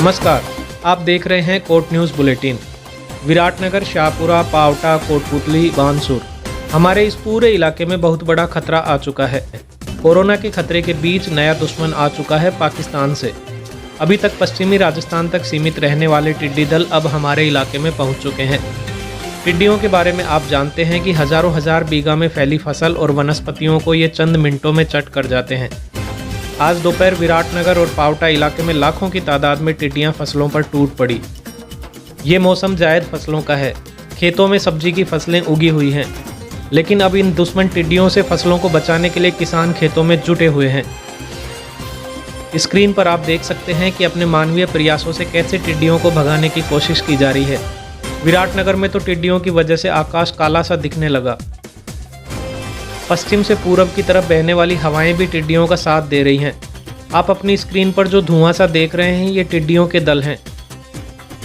नमस्कार, आप देख रहे हैं कोट न्यूज़ बुलेटिन। विराटनगर, शाहपुरा, पावटा, कोटपुतली, बानसूर, हमारे इस पूरे इलाके में बहुत बड़ा खतरा आ चुका है। कोरोना के खतरे के बीच नया दुश्मन आ चुका है पाकिस्तान से। अभी तक पश्चिमी राजस्थान तक सीमित रहने वाले टिड्डी दल अब हमारे इलाके में पहुंच चुके हैं। टिड्डियों के बारे में आप जानते हैं कि हजारों हजार बीघा में फैली फसल और वनस्पतियों को ये चंद मिनटों में चट कर जाते हैं। आज दोपहर विराटनगर और पावटा इलाके में लाखों की तादाद में टिड्डियां फसलों पर टूट पड़ी। ये मौसम जायद फसलों का है। खेतों में सब्जी की फसलें उगी हुई हैं, लेकिन अब इन दुश्मन टिड्डियों से फसलों को बचाने के लिए किसान खेतों में जुटे हुए हैं। स्क्रीन पर आप देख सकते हैं कि अपने मानवीय प्रयासों से कैसे टिड्डियों को भगाने की कोशिश की जा रही है। विराटनगर में तो टिड्डियों की वजह से आकाश काला सा दिखने लगा। पश्चिम से पूरब की तरफ बहने वाली हवाएं भी टिड्डियों का साथ दे रही हैं। आप अपनी स्क्रीन पर जो धुआं सा देख रहे हैं, ये टिड्डियों के दल हैं।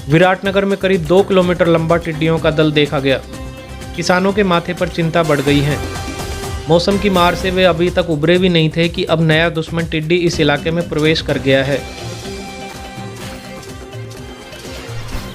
विराटनगर में करीब 2 किलोमीटर लंबा टिड्डियों का दल देखा गया। किसानों के माथे पर चिंता बढ़ गई है। मौसम की मार से वे अभी तक उबरे भी नहीं थे कि अब नया दुश्मन टिड्डी इस इलाके में प्रवेश कर गया है।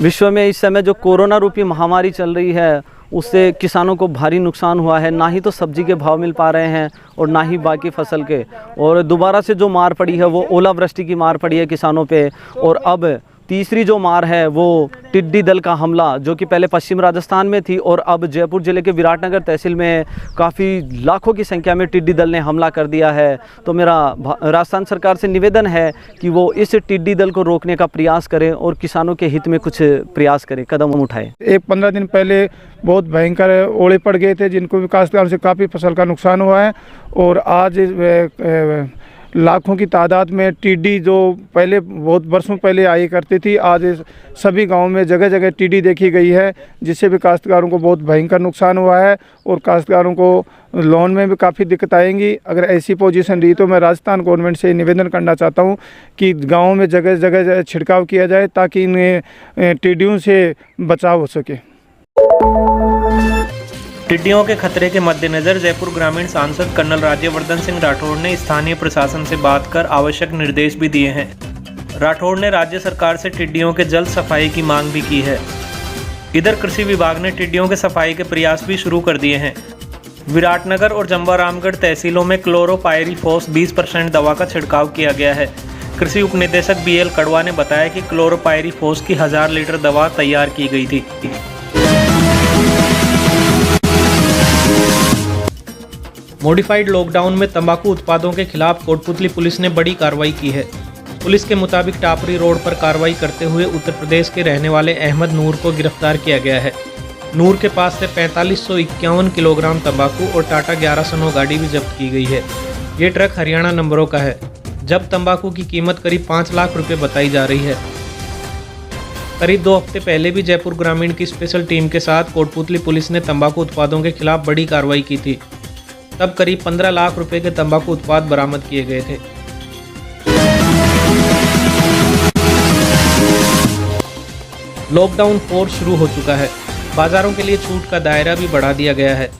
विश्व में इस समय जो कोरोना रूपी महामारी चल रही है, उससे किसानों को भारी नुकसान हुआ है। ना ही तो सब्जी के भाव मिल पा रहे हैं और ना ही बाकी फसल के। और दोबारा से जो मार पड़ी है वो ओलावृष्टि की मार पड़ी है किसानों पे। और अब तीसरी जो मार है वो टिड्डी दल का हमला, जो कि पहले पश्चिम राजस्थान में थी और अब जयपुर ज़िले के विराटनगर तहसील में काफ़ी लाखों की संख्या में टिड्डी दल ने हमला कर दिया है। तो मेरा राजस्थान सरकार से निवेदन है कि वो इस टिड्डी दल को रोकने का प्रयास करें और किसानों के हित में कुछ प्रयास करें, कदम उठाएं। 15 दिन पहले बहुत भयंकर ओले पड़ गए थे, जिनको भी काश्तकार से काफ़ी फसल का नुकसान हुआ है। और आज लाखों की तादाद में टिड्डी जो पहले बहुत वर्षों पहले आई करती थी, आज सभी गांवों में जगह जगह टिड्डी देखी गई है, जिससे भी काश्तकारों को बहुत भयंकर नुकसान हुआ है। और काश्तकारों को लोन में भी काफ़ी दिक्कत आएंगी। अगर ऐसी पोजीशन रही तो मैं राजस्थान गवर्नमेंट से निवेदन करना चाहता हूं कि गाँव में जगह जगह छिड़काव किया जाए, ताकि इन टिड्डियों से बचाव हो सके। टिड्डियों के खतरे के मद्देनजर जयपुर ग्रामीण सांसद कर्नल राज्यवर्धन सिंह राठौड़ ने स्थानीय प्रशासन से बात कर आवश्यक निर्देश भी दिए हैं। राठौड़ ने राज्य सरकार से टिड्डियों के जल्द सफाई की मांग भी की है। इधर कृषि विभाग ने टिड्डियों के सफाई के प्रयास भी शुरू कर दिए हैं। विराटनगर और जम्बारामगढ़ तहसीलों में क्लोरोपायरीफॉस 20% दवा का छिड़काव किया गया है। कृषि उपनिदेशक BL कड़वा ने बताया कि क्लोरोपायरीफॉस की 1000 लीटर दवा तैयार की गई थी। मॉडिफाइड लॉकडाउन में तंबाकू उत्पादों के खिलाफ कोटपुतली पुलिस ने बड़ी कार्रवाई की है। पुलिस के मुताबिक टापरी रोड पर कार्रवाई करते हुए उत्तर प्रदेश के रहने वाले अहमद नूर को गिरफ्तार किया गया है। नूर के पास से 4551 किलोग्राम तंबाकू और टाटा 1109 गाड़ी भी जब्त की गई है। ये ट्रक हरियाणा नंबरों का है। जब तंबाकू की कीमत करीब 5 लाख रुपये बताई जा रही है। करीब 2 हफ्ते पहले भी जयपुर ग्रामीण की स्पेशल टीम के साथ कोटपुतली पुलिस ने तंबाकू उत्पादों के खिलाफ बड़ी कार्रवाई की थी। तब करीब 15 लाख रुपए के तंबाकू उत्पाद बरामद किए गए थे। लॉकडाउन 4 शुरू हो चुका है। बाजारों के लिए छूट का दायरा भी बढ़ा दिया गया है।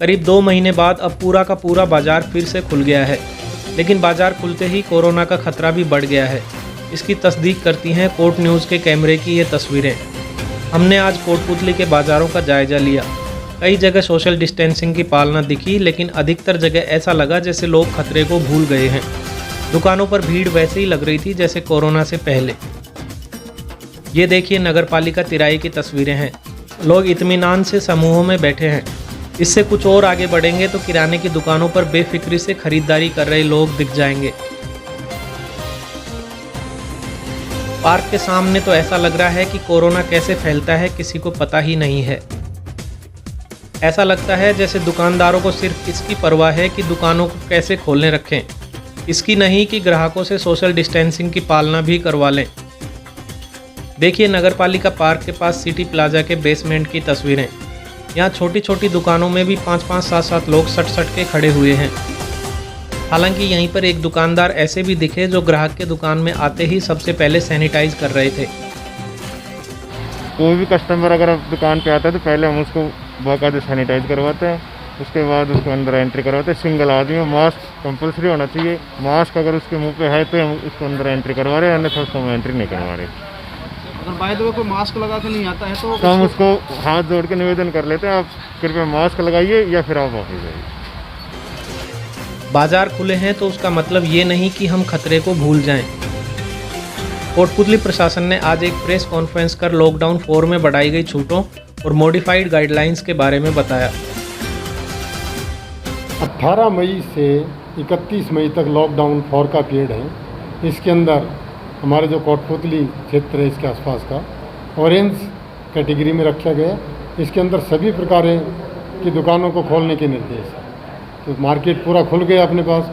करीब 2 महीने बाद अब पूरा का पूरा बाजार फिर से खुल गया है, लेकिन बाजार खुलते ही कोरोना का खतरा भी बढ़ गया है। इसकी तस्दीक करती हैं कोट न्यूज़ के कैमरे की ये तस्वीरें। हमने आज कोटपुतली के बाजारों का जायजा लिया। कई जगह सोशल डिस्टेंसिंग की पालना दिखी, लेकिन अधिकतर जगह ऐसा लगा जैसे लोग खतरे को भूल गए हैं। दुकानों पर भीड़ वैसे ही लग रही थी जैसे कोरोना से पहले। ये देखिए नगरपालिका तिराई की तस्वीरें हैं। लोग इत्मीनान से समूहों में बैठे हैं। इससे कुछ और आगे बढ़ेंगे तो किराने की दुकानों पर बेफिक्री से खरीदारी कर रहे लोग दिख जाएंगे। पार्क के सामने तो ऐसा लग रहा है कि कोरोना कैसे फैलता है किसी को पता ही नहीं है। ऐसा लगता है जैसे दुकानदारों को सिर्फ इसकी परवाह है कि दुकानों को कैसे खोलने रखें, इसकी नहीं कि ग्राहकों से सोशल डिस्टेंसिंग की पालना भी करवा लें। देखिए नगरपालिका पार्क के पास सिटी प्लाजा के बेसमेंट की तस्वीरें। यहाँ छोटी छोटी दुकानों में भी 5-5, 7-7 लोग सट के खड़े हुए हैं। हालांकि यहीं पर एक दुकानदार ऐसे भी दिखे जो ग्राहक के दुकान में आते ही सबसे पहले सैनिटाइज कर रहे थे। कोई भी कस्टमर अगर दुकान पे आता है तो पहले हम उसको बाकायदे सैनिटाइज करवाते हैं, उसके बाद उसको अंदर एंट्री करवाते हैं। सिंगल आदमी मास्क कंपलसरी होना चाहिए। मास्क अगर उसके मुंह पे है तो हम उसको अंदर एंट्री करवा रहे हैं, अन्यथा उसको हम एंट्री नहीं करवा रहे। अगर बाय द वे कोई मास्क लगा के नहीं आता है तो हम उसको हाथ जोड़ के निवेदन कर लेते हैं, आप कृपया मास्क लगाइए या फिर आप वापस जाइए। बाजार खुले हैं तो उसका मतलब ये नहीं कि हम खतरे को भूल जाएं। कोटपुतली प्रशासन ने आज एक प्रेस कॉन्फ्रेंस कर लॉकडाउन 4 में बढ़ाई गई छूटों और मॉडिफाइड गाइडलाइंस के बारे में बताया। 18 मई से 31 मई तक लॉकडाउन 4 का पीरियड है। इसके अंदर हमारे जो कोटपुतली क्षेत्र है इसके आसपास का ऑरेंज कैटेगरी में रखा गया। इसके अंदर सभी प्रकार की दुकानों को खोलने के निर्देश है। तो मार्केट पूरा खुल गया अपने पास,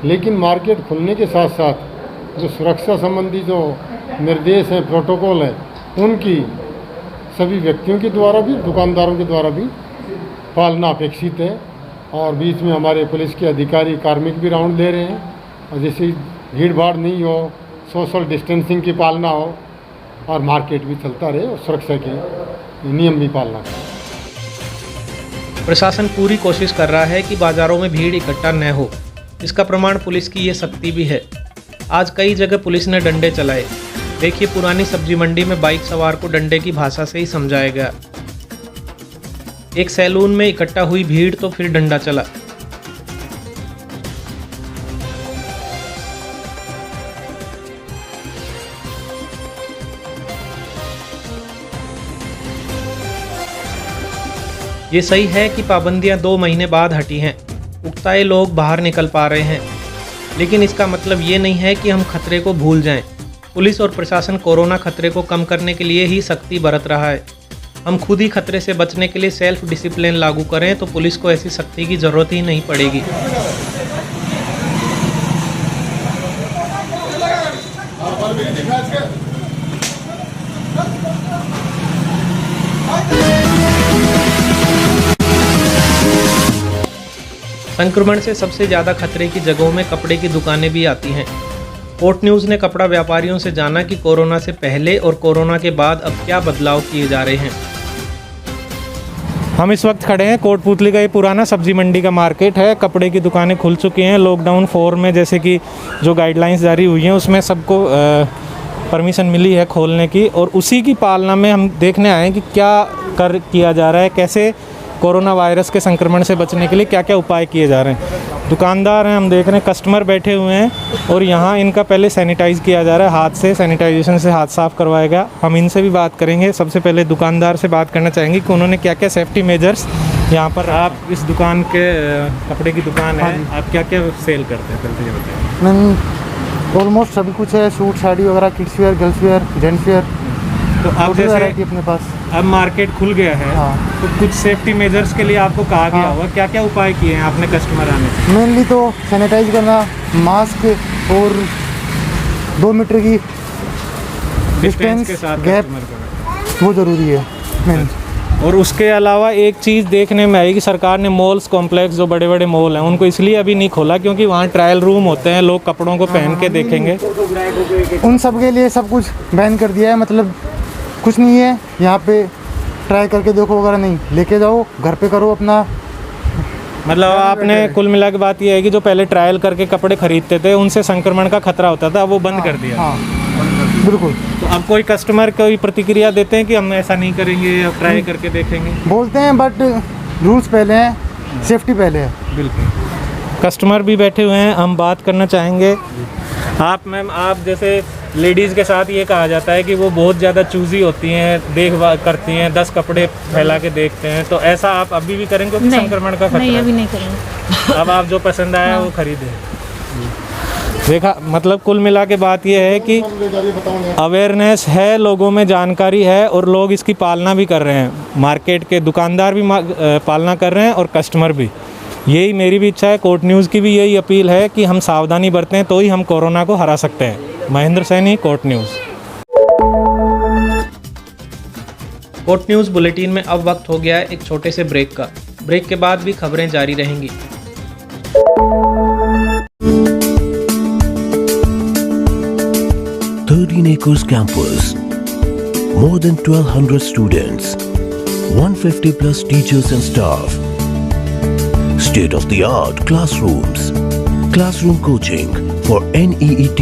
लेकिन मार्केट खुलने के साथ साथ जो सुरक्षा संबंधी जो निर्देश हैं, प्रोटोकॉल है, उनकी सभी व्यक्तियों के द्वारा भी, दुकानदारों के द्वारा भी पालना अपेक्षित है। और बीच में हमारे पुलिस के अधिकारी, कार्मिक भी राउंड दे रहे हैं, और जैसे भीड़ भाड़ नहीं हो, सोशल डिस्टेंसिंग की पालना हो और मार्केट भी चलता रहे और सुरक्षा के नियम भी पालना करें। प्रशासन पूरी कोशिश कर रहा है कि बाजारों में भीड़ इकट्ठा न हो। इसका प्रमाण पुलिस की ये सख्ती भी है। आज कई जगह पुलिस ने डंडे चलाए। देखिए, पुरानी सब्जी मंडी में बाइक सवार को डंडे की भाषा से ही समझाया गया। एक सैलून में इकट्ठा हुई भीड़ तो फिर डंडा चला। ये सही है कि पाबंदियां 2 महीने बाद हटी हैं, उकताए लोग बाहर निकल पा रहे हैं, लेकिन इसका मतलब ये नहीं है कि हम खतरे को भूल जाएं। पुलिस और प्रशासन कोरोना खतरे को कम करने के लिए ही सख्ती बरत रहा है। हम खुद ही खतरे से बचने के लिए सेल्फ डिसिप्लिन लागू करें तो पुलिस को ऐसी सख्ती की ज़रूरत ही नहीं पड़ेगी। संक्रमण से सबसे ज़्यादा खतरे की जगहों में कपड़े की दुकानें भी आती हैं। कोर्ट न्यूज़ ने कपड़ा व्यापारियों से जाना कि कोरोना से पहले और कोरोना के बाद अब क्या बदलाव किए जा रहे हैं। हम इस वक्त खड़े हैं कोटपुतली का ये पुराना सब्जी मंडी का मार्केट है। कपड़े की दुकानें खुल चुकी हैं। लॉकडाउन 4 में जैसे कि जो गाइडलाइंस जारी हुई हैं उसमें सबको परमिशन मिली है खोलने की, और उसी की पालना में हम देखने आए हैं कि क्या किया जा रहा है, कैसे कोरोना वायरस के संक्रमण से बचने के लिए क्या क्या उपाय किए जा रहे हैं। दुकानदार हैं, हम देख रहे हैं कस्टमर बैठे हुए हैं और यहाँ इनका पहले सैनिटाइज़ किया जा रहा है, हाथ से सैनिटाइजेशन से हाथ साफ़ करवाएगा। हम इनसे भी बात करेंगे। सबसे पहले दुकानदार से बात करना चाहेंगे कि उन्होंने क्या क्या सेफ्टी मेजर्स यहाँ पर। आप इस दुकान के कपड़े की दुकान है, आप क्या क्या सेल करते हैं पहले ये बताइए। मैम ऑलमोस्ट सभी कुछ है, सूट साड़ी वगैरह, kids wear, girls wear, gents wear, तो आप जैसे अपने पास अब मार्केट खुल गया है, हाँ। तो कुछ सेफ्टी मेजर्स के लिए आपको कहा गया होगा, क्या क्या उपाय किए हैं आपने कस्टमर आने से? मेनली तो सैनिटाइज करना, मास्क और 2 मीटर की डिस्टेंस के साथ गैप, वो ज़रूरी है मेन। और उसके अलावा एक चीज़ देखने में आई कि सरकार ने मॉल्स कॉम्प्लेक्स, जो बड़े बड़े मॉल हैं, उनको इसलिए अभी नहीं खोला क्योंकि वहाँ ट्रायल रूम होते हैं, लोग कपड़ों को पहन के देखेंगे। उन सब के लिए सब कुछ बैन कर दिया है। मतलब कुछ नहीं है, यहाँ पे ट्राई करके देखो, वगैरह नहीं, लेके जाओ घर पे करो अपना। मतलब आपने कुल मिला के बात यह है कि जो पहले ट्रायल करके कपड़े खरीदते थे उनसे संक्रमण का खतरा होता था, वो बंद कर दिया। हाँ बिल्कुल। तो अब कोई कस्टमर कोई प्रतिक्रिया देते हैं कि हम ऐसा नहीं करेंगे, अब ट्राई करके देखेंगे? बोलते हैं बट रूल्स पहले हैं, सेफ्टी पहले है। बिल्कुल। कस्टमर भी बैठे हुए हैं, हम बात करना चाहेंगे। आप मैम, आप जैसे लेडीज़ के साथ ये कहा जाता है कि वो बहुत ज़्यादा चूज़ी होती हैं, देखभाल करती हैं, 10 कपड़े फैला के देखते हैं, तो ऐसा आप अभी भी करेंगे क्योंकि संक्रमण का खतरा? नहीं, अभी नहीं करेंगे। अब आप जो पसंद आया वो खरीदें। देखा, मतलब कुल मिला के बात ये है कि अवेयरनेस है, लोगों में जानकारी है और लोग इसकी पालना भी कर रहे हैं। मार्केट के दुकानदार भी पालना कर रहे हैं और कस्टमर भी। यही मेरी भी इच्छा है, कोर्ट न्यूज़ की भी यही अपील है कि हम सावधानी बरतें तो ही हम कोरोना को हरा सकते हैं। Mahendra Saini, court news. Court news bulletin में अब वक्त हो गया है एक छोटे से ब्रेक का। ब्रेक के बाद भी खबरें जारी रहेंगी। 13 acres campus, more than 1200 students, 150 plus teachers and staff, state-of-the-art classrooms, classroom coaching for NEET,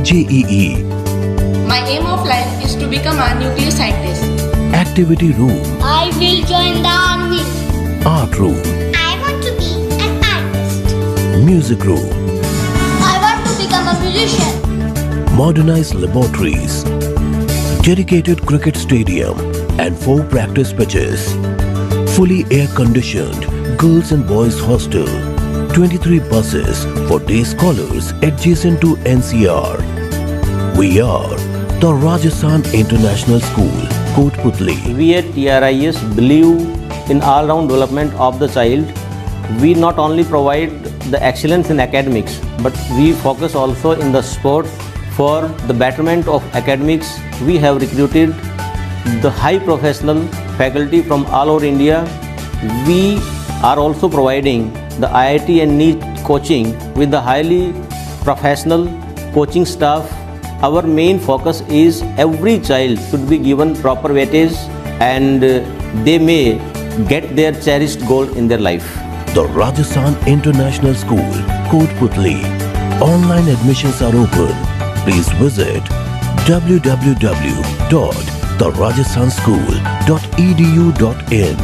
JEE. My aim of life is to to become a nuclear scientist. Activity room, I will join the army. art room, I want to be an artist. music room, I want to become a musician. modernized laboratories, dedicated cricket stadium and 4 practice pitches, fully air-conditioned girls and boys hostel, 23 buses for day scholars adjacent to NCR. We are the Rajasthan International School, Kotputli. We at TRIS believe in all-round development of the child. We not only provide the excellence in academics, but we focus also in the sports. For the betterment of academics, we have recruited the high professional faculty from all over India. We are also providing the IIT and NEET coaching with the highly professional coaching staff. Our main focus is every child should be given proper weightage and they may get their cherished goal in their life. The Rajasthan International School, Kotputli. Online admissions are open. Please visit www.therajasthanschool.edu.in.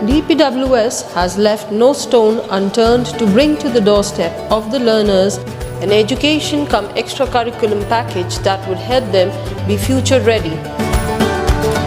DPWS has left no stone unturned to bring to the doorstep of the learners an education cum extracurriculum package that would help them be future ready.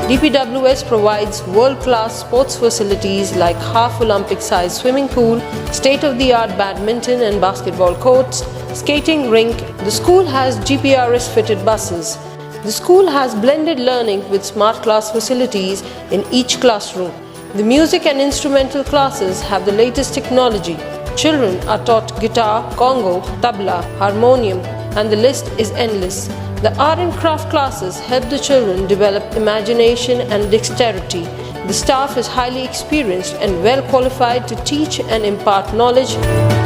DPWS provides world-class sports facilities like half Olympic-sized swimming pool, state-of-the-art badminton and basketball courts, skating rink. The school has GPRS-fitted buses. The school has blended learning with smart class facilities in each classroom. The music and instrumental classes have the latest technology. Children are taught guitar, congo, tabla, harmonium, and the list is endless. The art and craft classes help the children develop imagination and dexterity. The staff is highly experienced and well qualified to teach and impart knowledge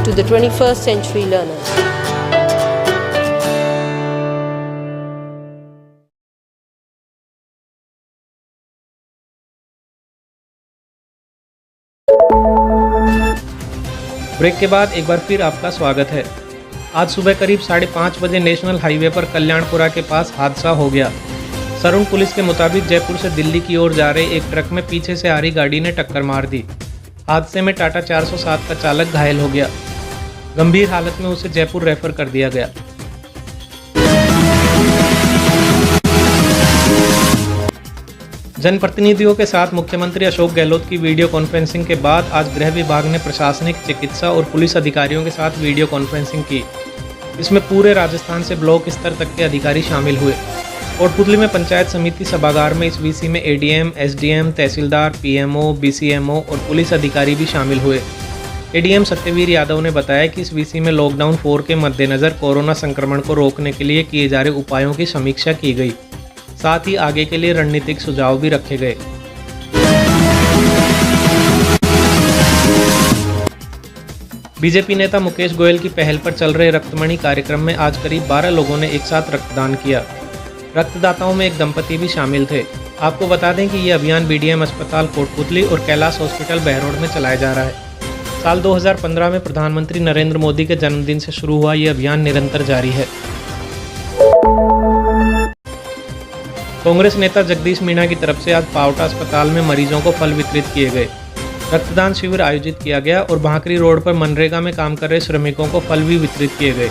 to the 21st century learners. Break के बाद एक बार फिर आपका स्वागत है। आज सुबह करीब 5:30 बजे नेशनल हाईवे पर कल्याणपुरा के पास हादसा हो गया। सरून पुलिस के मुताबिक जयपुर से दिल्ली की ओर जा रहे एक ट्रक में पीछे से आ रही गाड़ी ने टक्कर मार दी। हादसे में टाटा 407 का चालक घायल हो गया। गंभीर हालत में उसे जयपुर रेफर कर दिया गया। जनप्रतिनिधियों के साथ मुख्यमंत्री अशोक गहलोत की वीडियो कॉन्फ्रेंसिंग के बाद आज गृह विभाग ने प्रशासनिक, चिकित्सा और पुलिस अधिकारियों के साथ वीडियो कॉन्फ्रेंसिंग की। इसमें पूरे राजस्थान से ब्लॉक स्तर तक के अधिकारी शामिल हुए। कोटपुतली में पंचायत समिति सभागार में इस वीसी में एडीएम, एसडीएम, तहसीलदार, पीएमओ, बीसीएमओ और पुलिस अधिकारी भी शामिल हुए। एडीएम सत्यवीर यादव ने बताया कि इस वीसी में लॉकडाउन 4 के मद्देनज़र कोरोना संक्रमण को रोकने के लिए किए जा रहे उपायों की समीक्षा की गई। साथ ही आगे के लिए रणनीतिक सुझाव भी रखे गए। बीजेपी नेता मुकेश गोयल की पहल पर चल रहे रक्तमणि कार्यक्रम में आज करीब 12 लोगों ने एक साथ रक्तदान किया। रक्तदाताओं में एक दंपति भी शामिल थे। आपको बता दें कि ये अभियान बीडीएम अस्पताल कोटपुतली और कैलाश हॉस्पिटल बहरोड में चलाया जा रहा है। साल 2015 में प्रधानमंत्री नरेंद्र मोदी के जन्मदिन से शुरू हुआ ये अभियान निरंतर जारी है। कांग्रेस नेता जगदीश मीणा की तरफ से आज पावटा अस्पताल में मरीजों को फल वितरित किए गए। रक्तदान शिविर आयोजित किया गया और भांकरी रोड पर मनरेगा में काम कर रहे श्रमिकों को फल भी वितरित किए गए।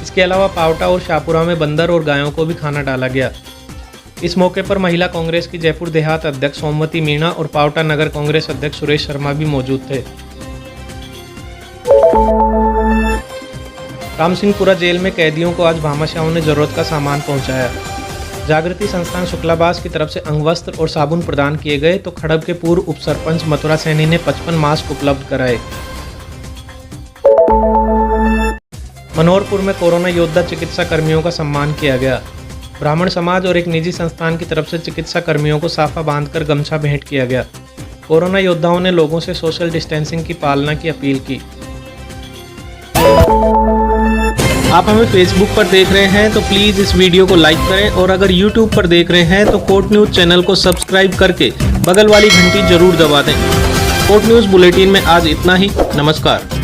इसके अलावा पावटा और शाहपुरा में बंदर और गायों को भी खाना डाला गया। इस मौके पर महिला कांग्रेस की जयपुर देहात अध्यक्ष सोमवती मीणा और पावटा नगर कांग्रेस अध्यक्ष सुरेश शर्मा भी मौजूद थे। रामसिंहपुरा जेल में कैदियों को आज भामाशाहों ने जरूरत का सामान पहुंचाया। जागृति संस्थान शुक्लाबास की तरफ से अंगवस्त्र और साबुन प्रदान किए गए तो खड़ब के पूर्व उप सरपंच मथुरा सैनी ने 55 मास्क उपलब्ध कराए। मनोहरपुर में कोरोना योद्धा चिकित्सा कर्मियों का सम्मान किया गया। ब्राह्मण समाज और एक निजी संस्थान की तरफ से चिकित्सा कर्मियों को साफा बांधकर गमछा भेंट किया गया। कोरोना योद्धाओं ने लोगों से सोशल डिस्टेंसिंग की पालना की अपील की। आप हमें फेसबुक पर देख रहे हैं तो प्लीज़ इस वीडियो को लाइक करें और अगर यूट्यूब पर देख रहे हैं तो कोट न्यूज़ चैनल को सब्सक्राइब करके बगल वाली घंटी जरूर दबा दें। कोर्ट न्यूज बुलेटिन में आज इतना ही। नमस्कार।